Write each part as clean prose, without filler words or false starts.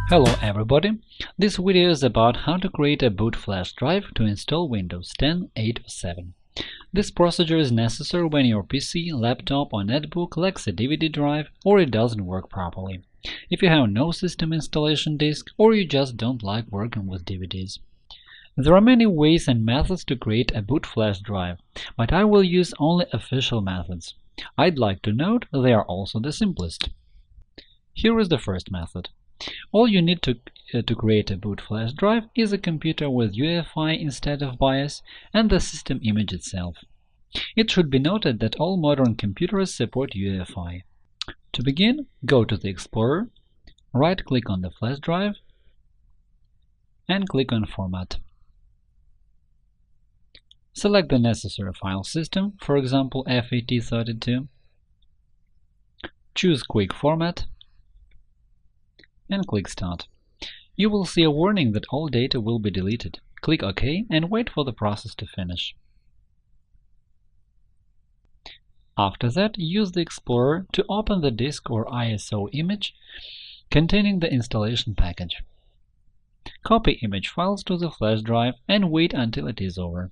Hello everybody! This video is about how to create a boot flash drive to install Windows 10, 8 or 7. This procedure is necessary when your PC, laptop or netbook lacks a DVD drive or it doesn't work properly, if you have no system installation disk or you just don't like working with DVDs. There are many ways and methods to create a boot flash drive, but I will use only official methods. I'd like to note they are also the simplest. Here is the first method. All you need to create a boot flash drive is a computer with UEFI instead of BIOS and the system image itself. It should be noted that all modern computers support UEFI. To begin, go to the Explorer, right-click on the flash drive, and click on Format. Select the necessary file system, for example FAT32. Choose Quick Format and click Start. You will see a warning that all data will be deleted. Click OK and wait for the process to finish. After that, use the Explorer to open the disk or ISO image containing the installation package. Copy image files to the flash drive and wait until it is over.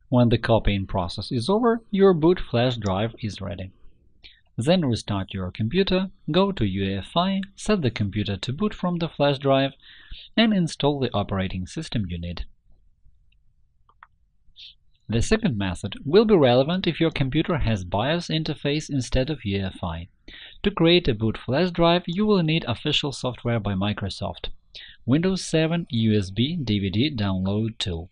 When the copying process is over, your boot flash drive is ready. Then restart your computer, go to UEFI, set the computer to boot from the flash drive, and install the operating system you need. The second method will be relevant if your computer has BIOS interface instead of UEFI. To create a boot flash drive, you will need official software by Microsoft, Windows 7 USB DVD download tool.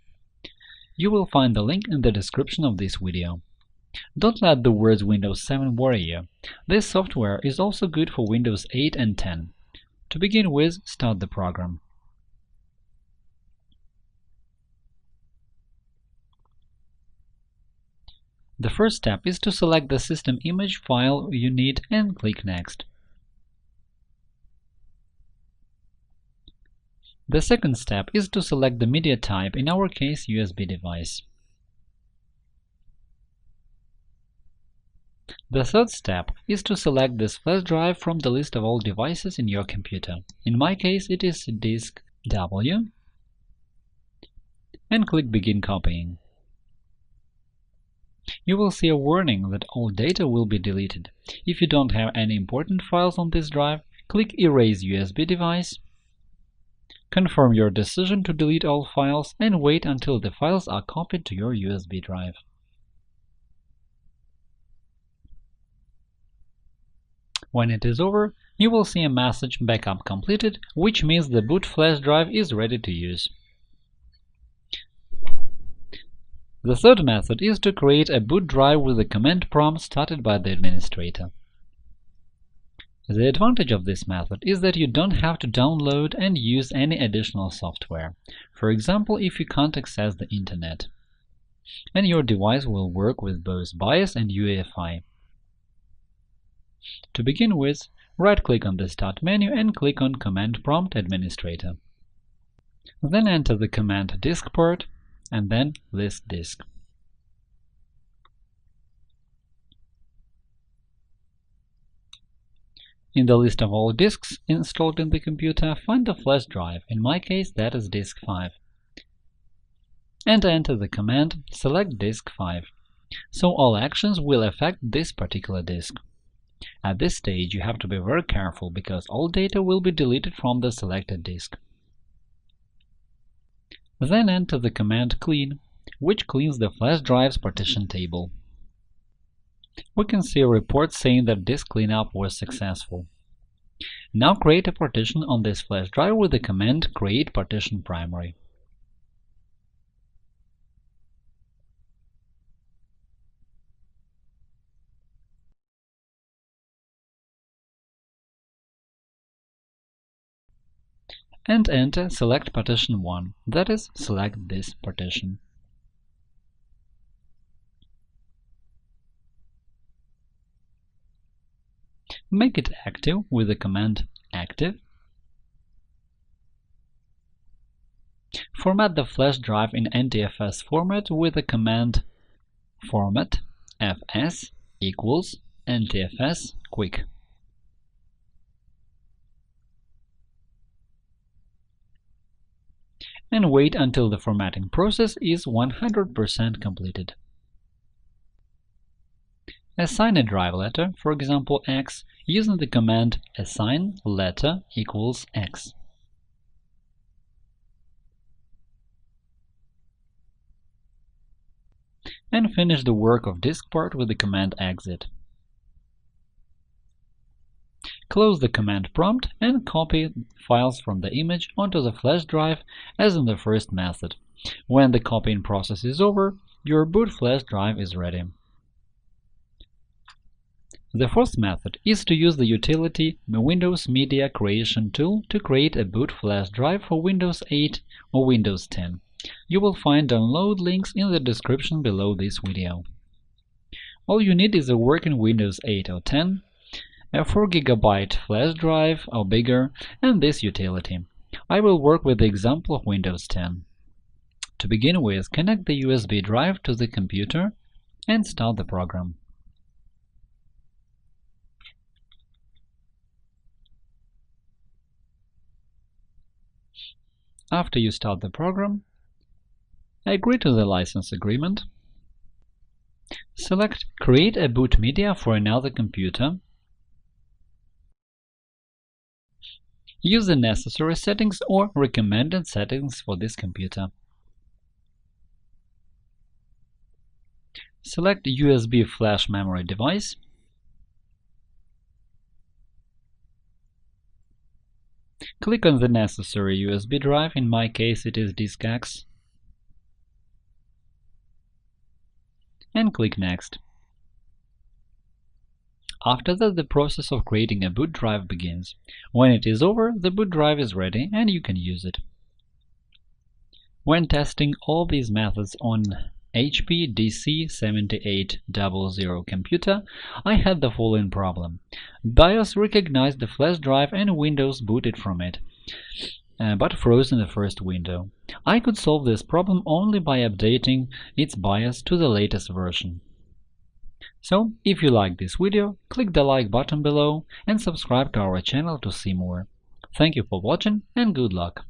You will find the link in the description of this video. Don't let the words Windows 7 worry you. This software is also good for Windows 8 and 10. To begin with, start the program. The first step is to select the system image file you need and click Next. The second step is to select the media type, in our case USB device. The third step is to select this flash drive from the list of all devices in your computer. In my case, it is disk W, and click Begin copying. You will see a warning that all data will be deleted. If you don't have any important files on this drive, click Erase USB device. Confirm your decision to delete all files and wait until the files are copied to your USB drive. When it is over, you will see a message Backup completed, which means the boot flash drive is ready to use. The third method is to create a boot drive with a command prompt started by the administrator. The advantage of this method is that you don't have to download and use any additional software, for example if you can't access the Internet, and your device will work with both BIOS and UEFI. To begin with, right-click on the Start menu and click on Command Prompt Administrator. Then enter the command disk port and then list disk. In the list of all disks installed in the computer, find the flash drive, in my case that is disk 5, and enter the command select disk 5, so all actions will affect this particular disk. At this stage you have to be very careful, because all data will be deleted from the selected disk. Then enter the command clean, which cleans the flash drive's partition table. We can see a report saying that disk cleanup was successful. Now create a partition on this flash drive with the command create partition primary. And enter select partition 1, that is, select this partition. Make it active with the command active. Format the flash drive in NTFS format with the command format fs equals NTFS quick. And wait until the formatting process is 100% completed. Assign a drive letter, for example X, using the command assign letter equals X. And finish the work of disk part with the command exit. Close the command prompt and copy files from the image onto the flash drive as in the first method. When the copying process is over, your boot flash drive is ready. The fourth method is to use the utility Windows Media Creation tool to create a boot flash drive for Windows 8 or Windows 10. You will find download links in the description below this video. All you need is a working Windows 8 or 10, a 4 GB flash drive or bigger, and this utility. I will work with the example of Windows 10. To begin with, connect the USB drive to the computer and start the program. After you start the program, agree to the license agreement. Select Create a boot media for another computer. Use the necessary settings or recommended settings for this computer. Select USB flash memory device. Click on the necessary USB drive, in my case it is disk X, and click Next. After that, the process of creating a boot drive begins. When it is over, the boot drive is ready and you can use it. When testing all these methods on HP DC7800 computer, I had the following problem. BIOS recognized the flash drive and Windows booted from it, but froze in the first window. I could solve this problem only by updating its BIOS to the latest version. So, if you like this video, click the like button below and subscribe to our channel to see more. Thank you for watching and good luck!